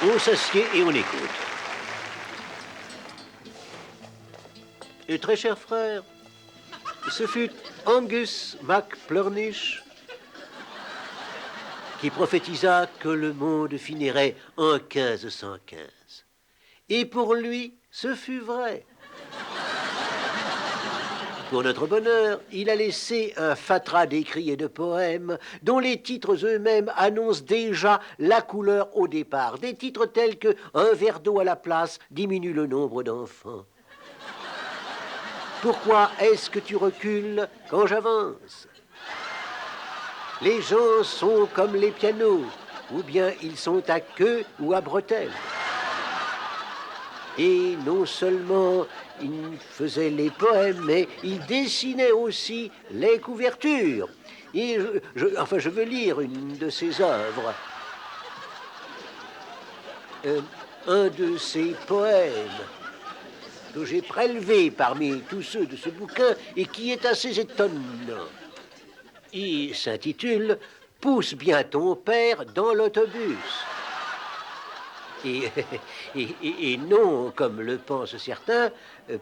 On s'assied et on écoute. Et très cher frère, ce fut Angus MacPlurnish qui prophétisa que le monde finirait en 1515. Et pour lui, ce fut vrai. Pour notre bonheur, il a laissé un fatras d'écrits et de poèmes dont les titres eux-mêmes annoncent déjà la couleur au départ. Des titres tels que « Un verre d'eau à la place diminue le nombre d'enfants ». Pourquoi est-ce que tu recules quand j'avance? Les gens sont comme les pianos, ou bien ils sont à queue ou à bretelles. Et non seulement il faisait les poèmes, mais il dessinait aussi les couvertures. Et je veux lire une de ses œuvres. Un de ses poèmes que j'ai prélevé parmi tous ceux de ce bouquin et qui est assez étonnant. Il s'intitule « Pousse bien ton père dans l'autobus ». Et non, comme le pensent certains,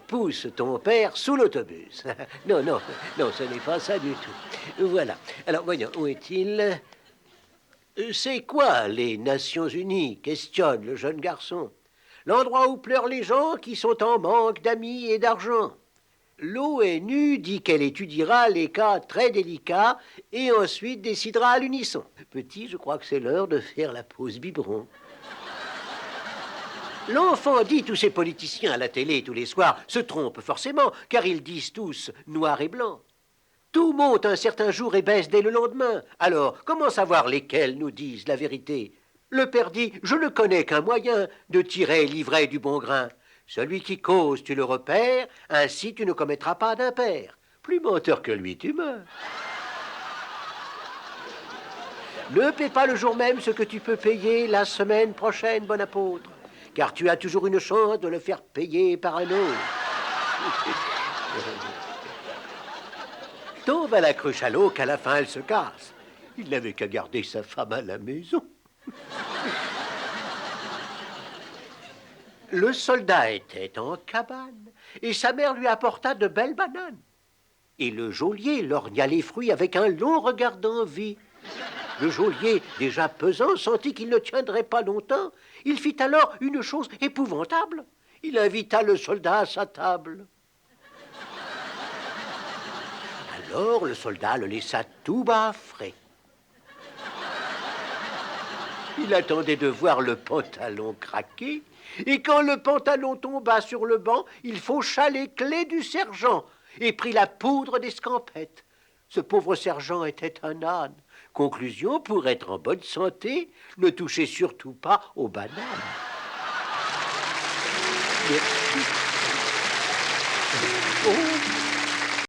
pousse ton père sous l'autobus. Non, non, non, ce n'est pas ça du tout. Voilà. Alors, voyons, où est-il? C'est quoi les Nations Unies? Questionne le jeune garçon. L'endroit où pleurent les gens qui sont en manque d'amis et d'argent. L'ONU dit qu'elle étudiera les cas très délicats et ensuite décidera à l'unisson. Petit, je crois que c'est l'heure de faire la pause biberon. L'enfant dit tous ces politiciens à la télé tous les soirs se trompent forcément, car ils disent tous noir et blanc. Tout monte un certain jour et baisse dès le lendemain. Alors, comment savoir lesquels nous disent la vérité? Le père dit, je ne connais qu'un moyen de tirer l'ivraie du bon grain. Celui qui cause, tu le repères, ainsi tu ne commettras pas d'impair. Plus menteur que lui, tu meurs. Ne paie pas le jour même ce que tu peux payer la semaine prochaine, bon apôtre, car tu as toujours une chance de le faire payer par un autre. Tombe à la cruche à l'eau qu'à la fin elle se casse. Il n'avait qu'à garder sa femme à la maison. Le soldat était en cabane et sa mère lui apporta de belles bananes. Et le geôlier lorgna les fruits avec un long regard d'envie. Le geôlier, déjà pesant, sentit qu'il ne tiendrait pas longtemps. Il fit alors une chose épouvantable. Il invita le soldat à sa table. Alors le soldat le laissa tout bas frais. Il attendait de voir le pantalon craquer, et quand le pantalon tomba sur le banc, il faucha les clés du sergent et prit la poudre des scampettes. Ce pauvre sergent était un âne. Conclusion, pour être en bonne santé, ne touchez surtout pas aux bananes. Merci.